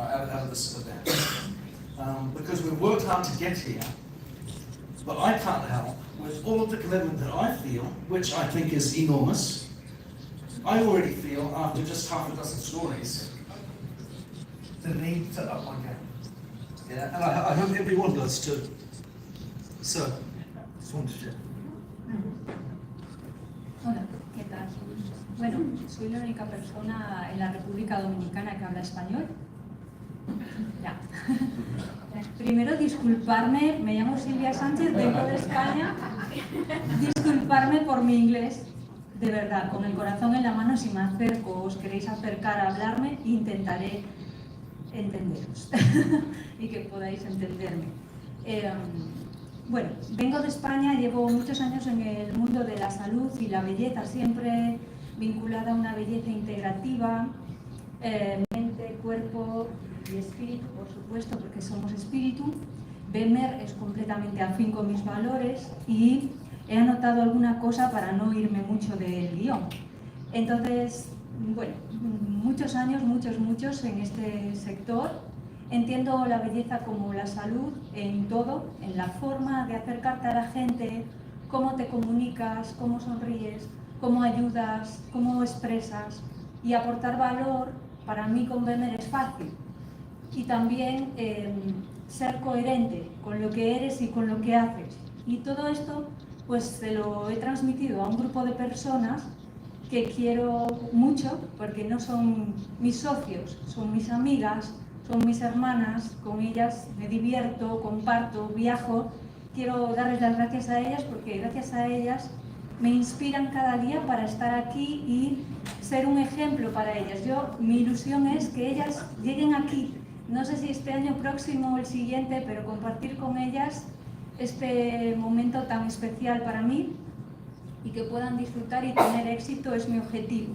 right, out of this event. Because we worked hard to get here, but I can't help with all of the commitment that I feel, which I think is enormous. I already feel, after just half a dozen stories, the need to up my game. Yeah, and I hope everyone does too. So, just wanted to share. Hola, ¿qué tal? Bueno, soy la única persona en la República Dominicana que habla español. Ya. Primero, disculparme, me llamo Silvia Sánchez, vengo de España. Disculparme por mi inglés, de verdad, con el corazón en la mano, si me acerco, os queréis acercar a hablarme, intentaré entenderos y que podáis entenderme. Bueno, vengo de España, llevo muchos años en el mundo de la salud y la belleza, siempre vinculada a una belleza integrativa, mente, cuerpo y espíritu, por supuesto, porque somos espíritu. Bemer es completamente afín con mis valores y he anotado alguna cosa para no irme mucho del guión. Entonces, bueno, muchos años, muchos en este sector. Entiendo la belleza como la salud en todo, en la forma de acercarte a la gente, cómo te comunicas, cómo sonríes, cómo ayudas, cómo expresas, y aportar valor. Para mí con Bemer es fácil, y también ser coherente con lo que eres y con lo que haces, y todo esto pues se lo he transmitido a un grupo de personas que quiero mucho, porque no son mis socios, son mis amigas, son mis hermanas, con ellas me divierto, comparto, viajo. Quiero darles las gracias a ellas porque gracias a ellas me inspiran cada día para estar aquí y ser un ejemplo para ellas. Mi ilusión es que ellas lleguen aquí, no sé si este año próximo o el siguiente, pero compartir con ellas este momento tan especial para mí y que puedan disfrutar y tener éxito es mi objetivo.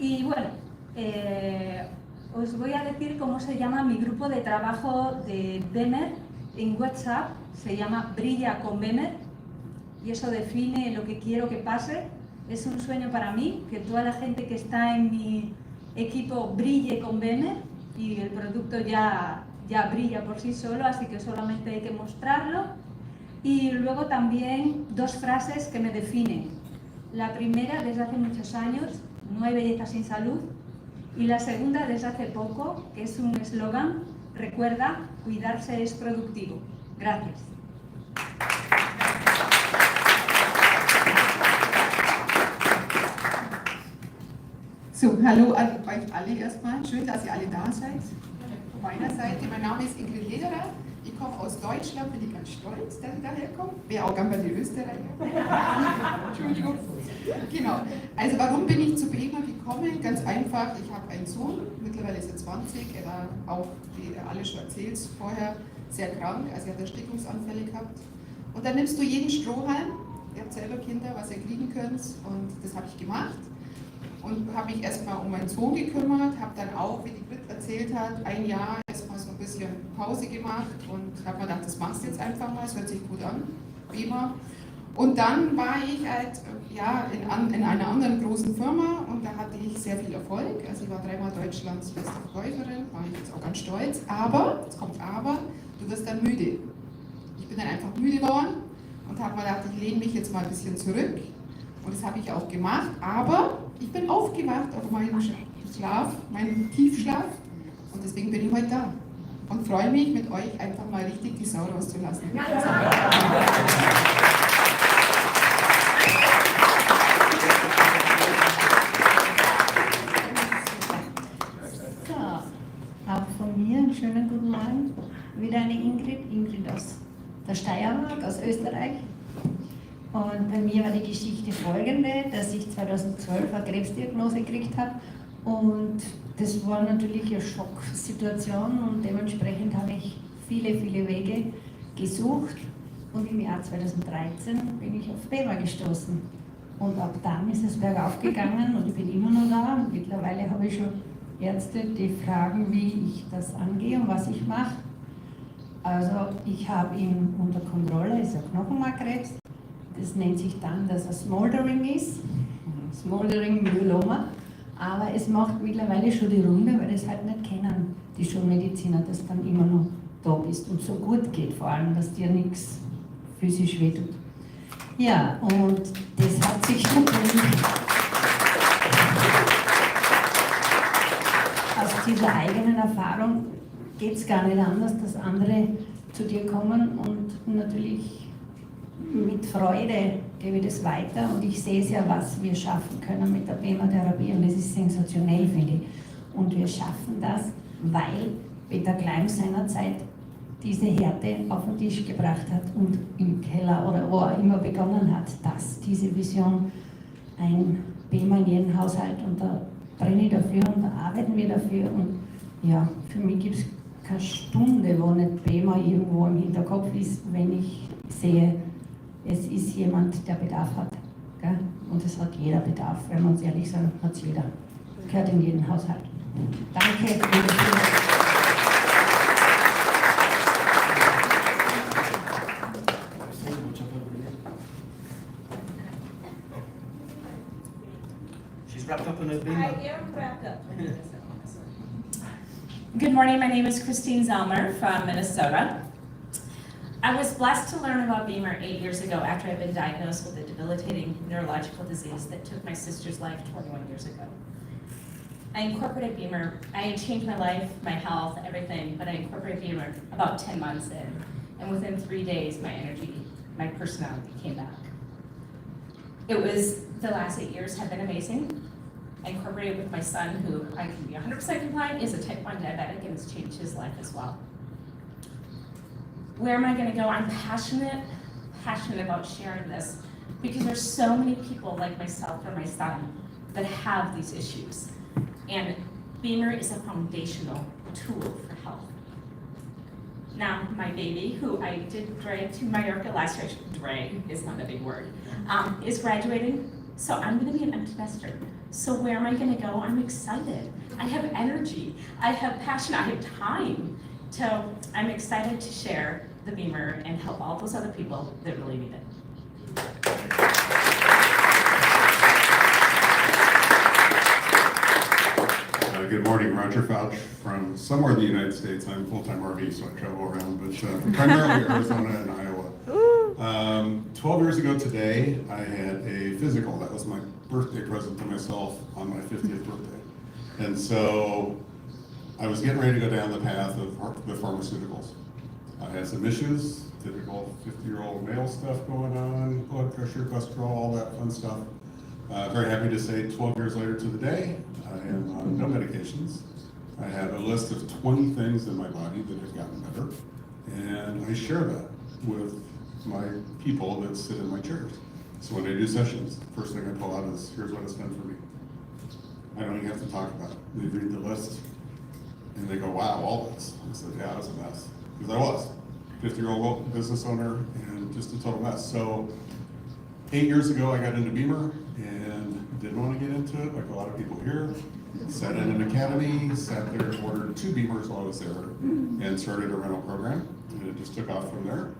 Y bueno, os voy a decir cómo se llama mi grupo de trabajo de Bemer en WhatsApp. Se llama Brilla con Bemer y eso define lo que quiero que pase. Es un sueño para mí que toda la gente que está en mi equipo brille con Bemer, y el producto ya brilla por sí solo, así que solamente hay que mostrarlo. Y luego también dos frases que me definen. La primera, desde hace muchos años, no hay belleza sin salud. Y la segunda, desde hace poco, que es un eslogan: recuerda, cuidarse es productivo. Gracias. So, hallo an euch alle erstmal. Schön, dass ihr alle da seid. Von meiner Seite, mein Name ist Ingrid Lederer. Ich komme aus Deutschland, bin ich ganz stolz, dass ich daher komme. Wäre auch gern bei den Österreichern. Entschuldigung. Genau. Also warum bin ich zu Bemer gekommen? Ganz einfach, ich habe einen Sohn, mittlerweile ist er 20, er war auch, wie er alles schon erzählt, vorher sehr krank, also er hat Erstickungsanfälle gehabt. Und dann nimmst du jeden Strohhalm, ihr habt selber Kinder, was ihr kriegen könnt, und das habe ich gemacht. Und habe mich erstmal um meinen Sohn gekümmert, habe dann auch, wie die Brit erzählt hat, ein Jahr erstmal so ein bisschen Pause gemacht und habe mir gedacht, das machst du jetzt einfach mal, es hört sich gut an, Bemer. Und dann war ich halt in einer anderen großen Firma und da hatte ich sehr viel Erfolg. Also ich war 3-mal Deutschlands beste Verkäuferin, war ich jetzt auch ganz stolz. Aber, jetzt kommt aber, du wirst dann müde. Ich bin dann einfach müde geworden und habe mir gedacht, ich lehne mich jetzt mal ein bisschen zurück. Und das habe ich auch gemacht, aber ich bin aufgewacht auf meinen Schlaf, meinen Tiefschlaf, und deswegen bin ich heute da und freue mich, mit euch einfach mal richtig die Sau rauszulassen. Auch von mir einen schönen guten Morgen. Wieder eine Ingrid aus der Steiermark, aus Österreich. Und bei mir war die Geschichte folgende, dass ich 2012 eine Krebsdiagnose gekriegt habe, und das war natürlich eine Schocksituation, und dementsprechend habe ich viele Wege gesucht, und im Jahr 2013 bin ich auf Bemer gestoßen. Und ab dann ist es bergauf gegangen und ich bin immer noch da, und mittlerweile habe ich schon Ärzte, die fragen, wie ich das angehe und was ich mache. Also ich habe ihn unter Kontrolle, ist ein Knochenmarkkrebs. Das nennt sich dann, dass er Smoldering ist, Smoldering Myeloma, aber es macht mittlerweile schon die Runde, weil das halt nicht kennen. die Schulmediziner, dass du dann immer noch da bist und so gut geht, vor allem, dass dir nichts physisch wehtut. Ja, und das hat sich natürlich aus dieser eigenen Erfahrung geht es gar nicht anders, dass andere zu dir kommen und natürlich mit Freude gebe ich das weiter und ich sehe es ja, was wir schaffen können mit der Bemer-Therapie und das ist sensationell, finde ich. Und wir schaffen das, weil Peter Klein seinerzeit diese Härte auf den Tisch gebracht hat und im Keller oder wo er immer begonnen hat, dass diese Vision ein Bemer in jedem Haushalt und da brenne ich dafür und da arbeiten wir dafür und ja, für mich gibt es keine Stunde, wo nicht Bemer irgendwo im Hinterkopf ist, wenn ich sehe, es ist jemand, der Bedarf hat. Gell? Und es hat jeder Bedarf, wenn wir uns ehrlich sagen, hat es jeder. Gehört in jeden Haushalt. Danke. She's wrapped up in her beamer. I am wrapped up. Good morning, my name is Christine Zellmer from Minnesota. I was blessed to learn about Bemer 8 years ago after I'd been diagnosed with a debilitating neurological disease that took my sister's life 21 years ago. I incorporated Bemer, I had changed my life, my health, everything, but I incorporated Bemer about 10 months in, and within 3 days, my energy, my personality came back. It was, the last 8 years have been amazing. I incorporated with my son, who I can be 100% compliant, is a type 1 diabetic, and it's changed his life as well. Where am I gonna go? I'm passionate about sharing this, because there's so many people like myself or my son that have these issues. And Bemer is a foundational tool for health. Now, my baby, who I did drag to Mallorca last year, drag is not a big word, is graduating, so I'm gonna be an empty nester. So where am I gonna go? I'm excited. I have energy, I have passion, I have time. So I'm excited to share the Bemer and help all those other people that really need it. Good morning, Roger Fouch from somewhere in the United States. I'm full-time RV, so I travel around, but primarily Arizona and Iowa. 12 years ago today, I had a physical. That was my birthday present to myself on my 50th birthday. And so I was getting ready to go down the path of the pharmaceuticals. I had some issues, typical 50-year-old male stuff going on, blood pressure, cholesterol, all that fun stuff. Very happy to say 12 years later to the day, I am on no medications. I have a list of 20 things in my body that have gotten better, and I share that with my people that sit in my chairs. So when I do sessions, first thing I pull out is, here's what it's done for me. I don't even have to talk about it. They read the list, and they go, wow, all this. I said, yeah, it was a mess. Because I was. 50-year-old business owner, and just a total mess. So 8 years ago, I got into Bemer, and didn't want to get into it, like a lot of people here. Sat in an academy, sat there, ordered 2 Bemers while I was there, and started a rental program. And it just took off from there.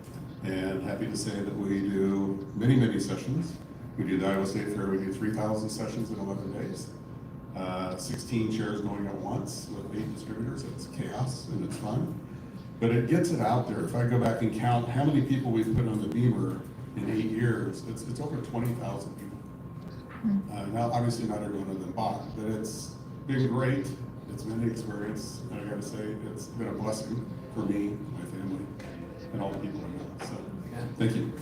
And happy to say that we do many, many sessions. We do the Iowa State Fair, we do 3,000 sessions in 11 days. 16 chairs going at once with 8 distributors. It's chaos and it's fun. But it gets it out there. If I go back and count how many people we've put on the Bemer in 8 years, it's over 20,000 people. Now, obviously not everyone of them bought, but it's been great. It's been an experience, and I gotta say, it's been a blessing for me, my family, and all the people I know. So, thank you.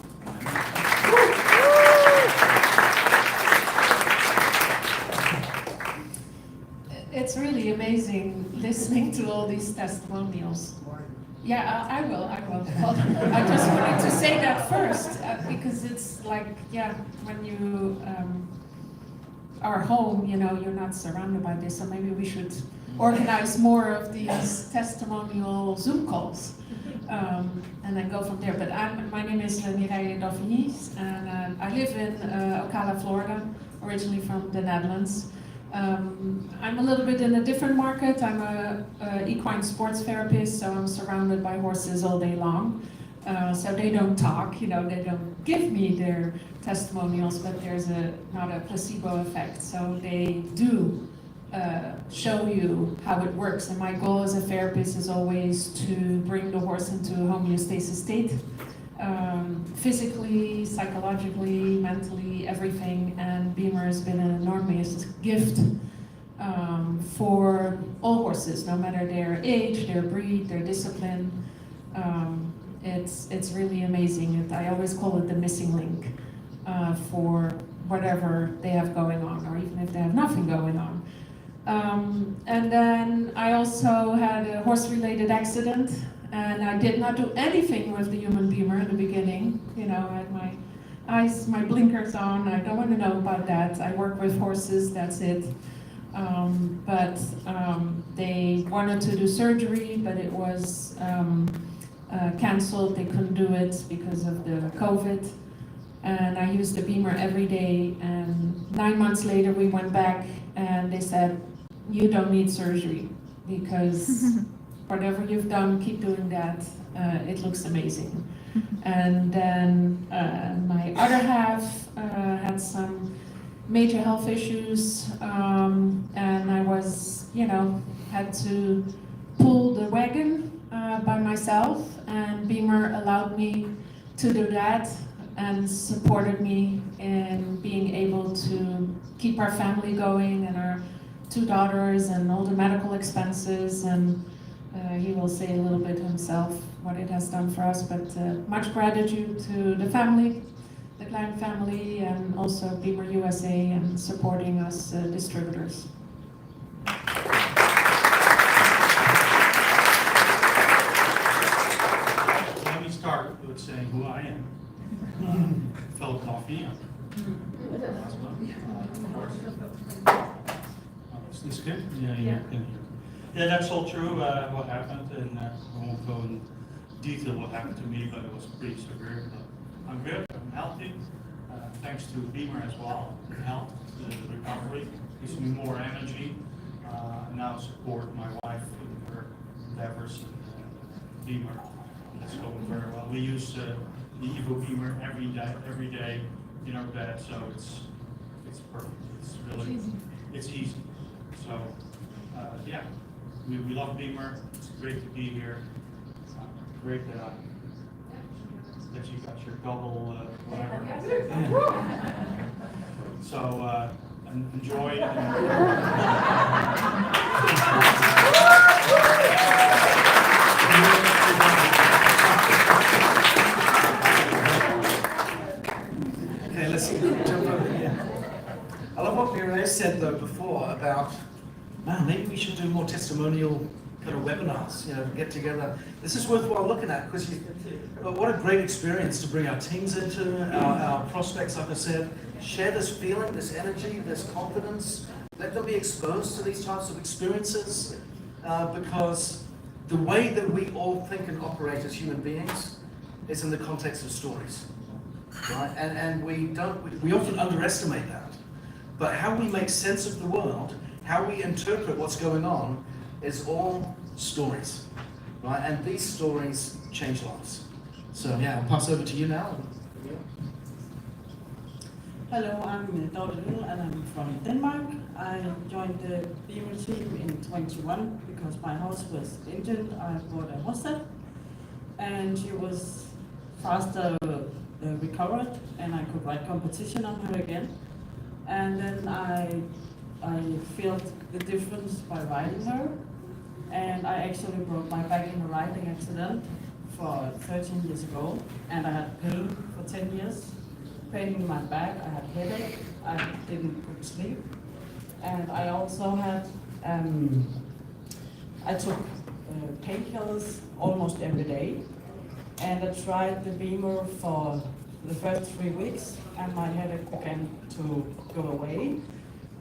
It's really amazing listening to all these testimonials. Yeah, I will. Well, I just wanted to say that first, because it's like, yeah, when you are home, you know, you're not surrounded by this, so maybe we should organize more of these testimonial Zoom calls, and then go from there. But my name is Mireille Davies, and I live in Ocala, Florida, originally from the Netherlands. I'm a little bit in a different market. I'm a equine sports therapist, so I'm surrounded by horses all day long. So they don't talk, you know, they don't give me their testimonials, but there's not a placebo effect. So they do show you how it works. And my goal as a therapist is always to bring the horse into a homeostasis state, physically, psychologically, mentally, everything. And Bemer has been an enormous gift for all horses, no matter their age, their breed, their discipline. It's really amazing. I always call it the missing link for whatever they have going on, or even if they have nothing going on. And then I also had a horse-related accident, and I did not do anything with the human Bemer in the beginning. You know, I had my eyes, my blinkers on. I don't want to know about that. I work with horses, that's it. But they wanted to do surgery, but it was canceled. They couldn't do it because of the COVID. And I used the Bemer every day. And 9 months later, we went back, and they said, "You don't need surgery because whatever you've done, keep doing that. It looks amazing." And then my other half had some major health issues, and I was, you know, had to pull the wagon by myself, and Bemer allowed me to do that and supported me in being able to keep our family going and our 2 daughters and all the medical expenses. And he will say a little bit himself what it has done for us, but much gratitude to the family, the Klein family, and also Bemer USA and supporting us distributors. Let me start with saying who I am. Fellow coffee. Sklep? Yeah, that's all true. What happened, and I won't go in detail what happened to me, but it was pretty severe. But I'm good. I'm healthy. Thanks to Bemer as well. The health, the recovery gives me more energy. Now support my wife in her endeavors in Bemer. That's going very well. We use the Evo Bemer every day in our bed, so it's perfect. It's really it's easy. So yeah, we love Bemer. It's great to be here. Great that you got your double whatever. So enjoy. Okay, let's jump over here. I love what Mireille said though before about, man, maybe we should do more testimonial kind of webinars, you know, get together. This is worthwhile looking at because what a great experience to bring our teams into, our prospects, like I said, share this feeling, this energy, this confidence, let them be exposed to these types of experiences because the way that we all think and operate as human beings is in the context of stories, right? And we often underestimate that. But how we make sense of the world, how we interpret what's going on, is all stories, right? And these stories change lives. So yeah, I'll pass over to you now. Hello, I'm Dominikana and I'm from Denmark. I joined the Bemer team in 21 because my horse was injured. I bought a Warsztat and she was faster recovered and I could ride competition on her again. And then I felt the difference by riding her. And I actually broke my back in a riding accident for 13 years ago. And I had pain for 10 years. Pain in my back, I had headache, I didn't could sleep. And I also had, I took painkillers almost every day. And I tried the Bemer for the first 3 weeks and my headache began to go away.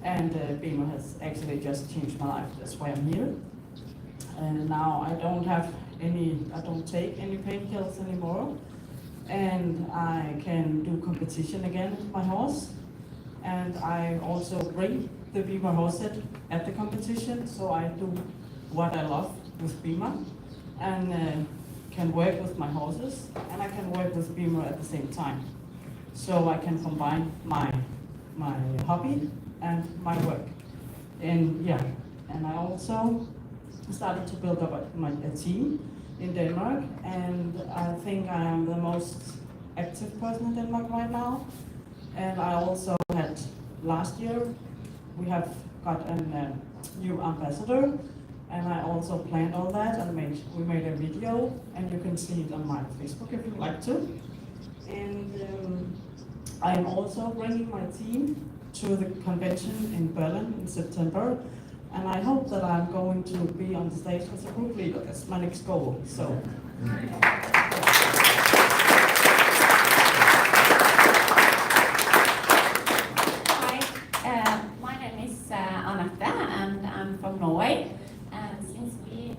And Bemer has actually just changed my life, that's why I'm here. And now I don't take any painkillers anymore. And I can do competition again with my horse. And I also bring the Bemer horse at the competition, so I do what I love with Bemer. And can work with my horses, and I can work with Bemer at the same time. So I can combine my hobby and my work. and yeah, and I also started to build up a team in Denmark, and I think I am the most active person in Denmark right now. And I also had last year, we have got a new ambassador, and I also planned all that, and we made a video, and you can see it on my Facebook if you'd like to. And I'm also bringing my team to the convention in Berlin in September, and I hope that I'm going to be on the stage as a group leader. That's my next goal. So. My name is Anette, and I'm from Norway. And since we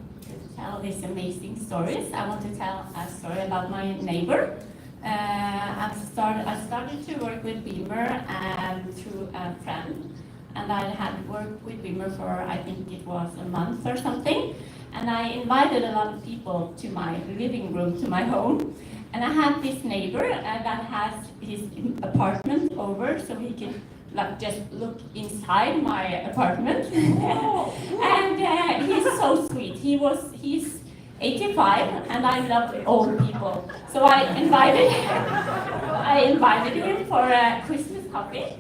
tell these amazing stories, I want to tell a story about my neighbor. I started to work with Bemer through a friend, and I had worked with Bemer for, I think it was a month or something, and I invited a lot of people to my living room, to my home, and I had this neighbor that has his apartment over, so he can just look inside my apartment. And he's so sweet. He's 85, and I love old people. So I invited him for a Christmas coffee,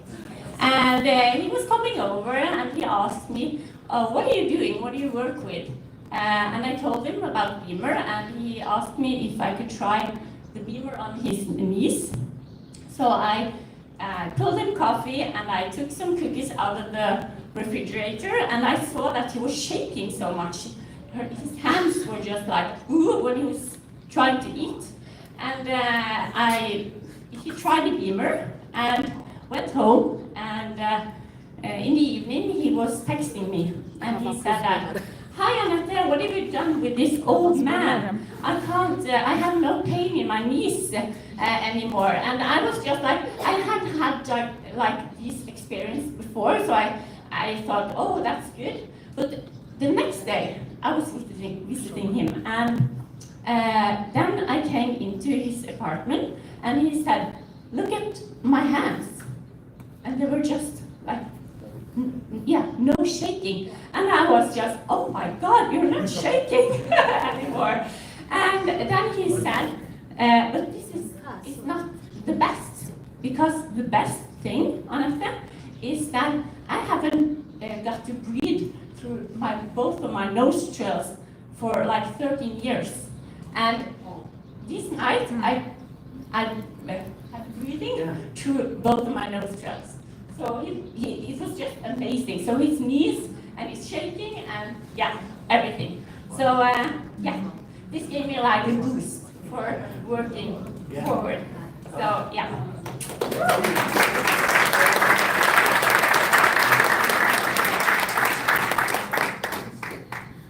and he was coming over, and he asked me, "What are you doing? What do you work with?" And I told him about Bemer, and he asked me if I could try the Bemer on his knees. So I told him coffee, and I took some cookies out of the refrigerator, and I saw that he was shaking so much. His hands were just like, ooh, when he was trying to eat. And he tried the Bemer and went home, and in the evening he was texting me, and he said, "Hi Anette, what have you done with this old man? I have no pain in my knees anymore." And I was just like, I hadn't had like this experience before, so I thought, oh, that's good. But the next day I was visiting him, and then I came into his apartment, and he said, "Look at my hands." And they were just like, yeah, no shaking. And I was just, oh my God, you're not shaking anymore. And then he said, but this is not the best, because the best thing, Anette, is that I haven't got to breathe through both of my nostrils for like 13 years. And this night I had breathing through both of my nostrils. So it was just amazing. So his knees, and he's shaking, and yeah, everything. So yeah, this gave me like a boost for working forward. So yeah.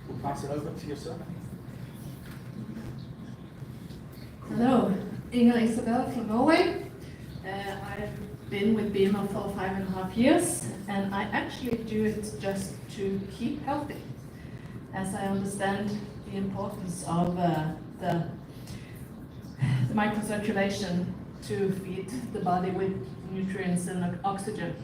We'll pass it over to yourself. Hello, Inger Isabel from Norway. I've been with Bemer for 5.5 years, and I actually do it just to keep healthy, as I understand the importance of the microcirculation to feed the body with nutrients and oxygen.